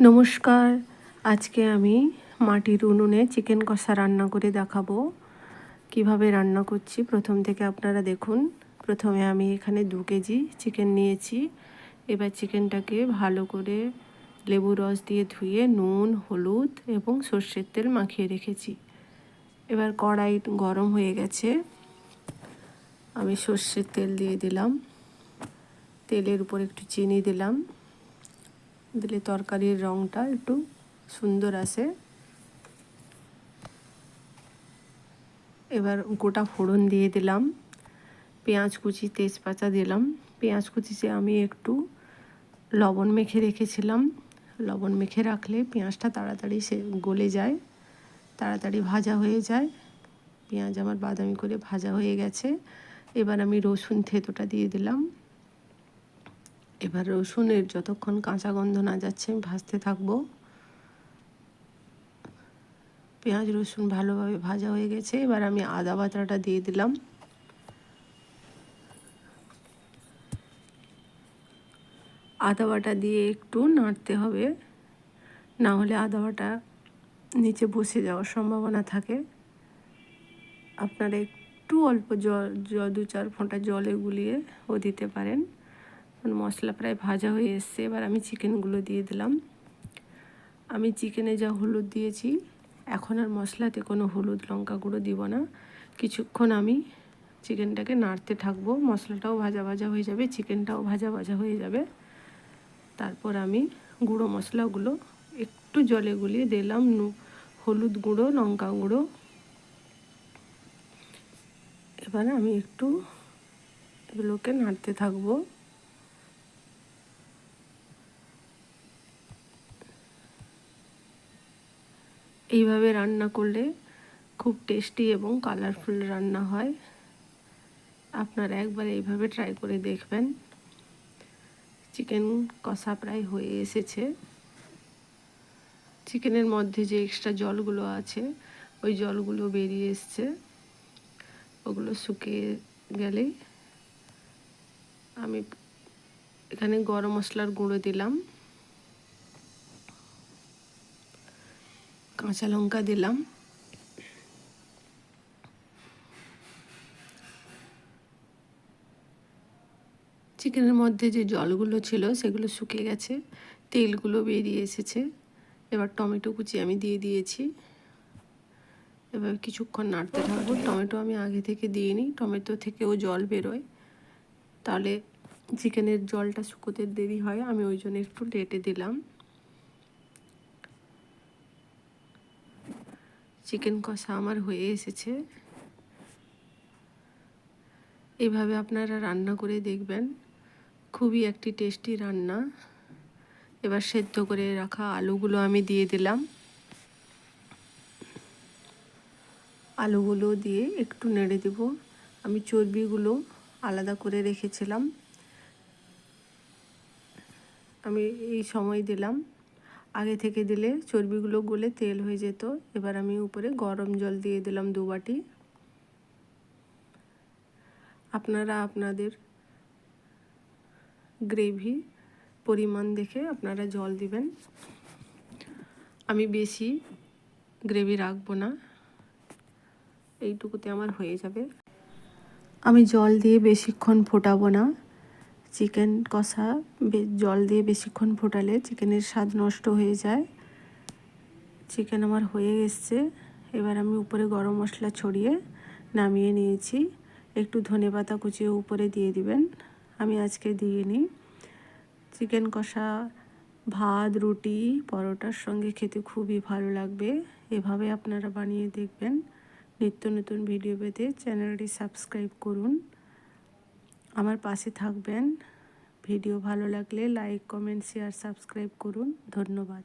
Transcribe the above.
নমস্কার। আজকে আমি মাটির উনুনে চিকেন কষা রান্না করে দেখাবো। কিভাবে রান্না করছি প্রথম থেকে আপনারা দেখুন। প্রথমে আমি এখানে 2 কেজি চিকেন নিয়েছি। এবার চিকেনটাকে ভালো করে লেবু রস দিয়ে ধুয়ে নুন, হলুদ এবং সর্ষের তেল মাখিয়ে রেখেছি। এবার কড়াই গরম হয়ে গেছে, আমি সর্ষের তেল দিয়ে দিলাম। তেলের উপর একটু চিনি দিলাম, দিলে তরকারির রঙটা একটু সুন্দর আসে। এবার গোটা ফোড়ন দিয়ে দিলাম, পেঁয়াজ কুচি, তেজপাতা দিলাম। পেঁয়াজ কুচিতে আমি একটু লবণ মেখে রেখেছিলাম। লবণ মেখে রাখলে পেঁয়াজটা তাড়াতাড়ি গলে যায়, তাড়াতাড়ি ভাজা হয়ে যায়। পেঁয়াজ আমার বাদামি করে ভাজা হয়ে গেছে। এবার আমি রসুন থেঁতোটা দিয়ে দিলাম। এবার রসুনের যতক্ষণ কাঁচা গন্ধ না যাচ্ছে আমি ভাজতে থাকবো। পেঁয়াজ রসুন ভালোভাবে ভাজা হয়ে গেছে। এবার আমি আদা বাটাটা দিয়ে দিলাম। আদা বাটা দিয়ে একটু নাড়তে হবে, না হলে আদা বাটা নিচে বসে যাওয়ার সম্ভাবনা থাকে। আপনারা একটু অল্প জল 2-4 ফোঁটা জলে গুলিয়ে ও দিতে পারেন। মশলা প্রায় ভাজা হয়ে এসছে। এবার আমি চিকেনগুলো দিয়ে দিলাম। আমি চিকেনে যা হলুদ দিয়েছি, এখন আর মশলাতে কোনো হলুদ লঙ্কা গুঁড়ো দিব না। কিছুক্ষণ আমি চিকেনটাকে নাড়তে থাকবো। মশলাটাও ভাজা ভাজা হয়ে যাবে, চিকেনটাও ভাজা ভাজা হয়ে যাবে। তারপর আমি গুঁড়ো মশলাগুলো একটু জলে গুলিয়ে দিলাম। হলুদ গুঁড়ো, লঙ্কা গুঁড়ো। এবারে আমি একটু এগুলোকে নাড়তে থাকবো। এইভাবে রান্না করলে খুব টেস্টি এবং কালারফুল রান্না হয়। আপনারা একবার এইভাবে ট্রাই করে দেখবেন। চিকেন কষা প্রায় হয়ে এসেছে। চিকেনের মধ্যে যে এক্সট্রা জলগুলো আছে, ওই জলগুলো বেরিয়ে এসছে। ওগুলো শুকিয়ে গেলে আমি এখানে গরম মশলার গুঁড়ো দিলাম, কাঁচা লঙ্কা দিলাম। চিকেনের মধ্যে যে জলগুলো ছিল সেগুলো শুকিয়ে গেছে, তেলগুলো বেরিয়ে এসেছে। এবার টমেটো কুচি আমি দিয়ে দিয়েছি। এবার কিছুক্ষণ নাড়তে থাকবো। টমেটো আমি আগে থেকে দিইনি, টমেটো থেকেও জল বেরোয়, তাহলে চিকেনের জলটা শুকোতে দেরি হয়। আমি ওই জন্য একটু লেটে দিলাম। চিকেন কষা আমার হয়ে এসেছে। এইভাবে আপনারা রান্না করে দেখবেন, খুবই একটি টেস্টি রান্না। এবার সেদ্ধ করে রাখা আলুগুলো আমি দিয়ে দিলাম। আলুগুলো দিয়ে একটু নেড়ে দেব। আমি চর্বিগুলো আলাদা করে রেখেছিলাম, আমি এই সময় দিলাম। আগে থেকে দিলে চর্বিগুলো গলে তেল হয়ে যেত। এবার আমি উপরে গরম জল দিয়ে দিলাম 2 বাটি। আপনারা আপনাদের গ্রেভি পরিমাণ দেখে আপনারা জল দিবেন। আমি বেশি গ্রেভি রাখবো না, এইটুকুতে আমার হয়ে যাবে। আমি জল দিয়ে বেশিক্ষণ ফোটাবো না। চিকেন কষা জল দিয়ে বেশিক্ষণ ফোটালে চিকেনের স্বাদ নষ্ট হয়ে যায়। চিকেন আমার হয়ে এসছে। এবার আমি উপরে গরম মশলা ছড়িয়ে নামিয়ে নিয়েছি। একটু ধনেপাতা কুচিয়ে উপরে দিয়ে দিবেন, আমি আজকে দিইনি। চিকেন কষা ভাত, রুটি, পরোটার সঙ্গে খেতে খুবই ভালো লাগবে। এভাবে আপনারা বানিয়ে দেখবেন। নিত্য নতুন ভিডিও পেতে চ্যানেলটি সাবস্ক্রাইব করুন, আমার পাশে থাকবেন। ভিডিও ভালো লাগলে লাইক, কমেন্ট, শেয়ার, সাবস্ক্রাইব করুন। ধন্যবাদ।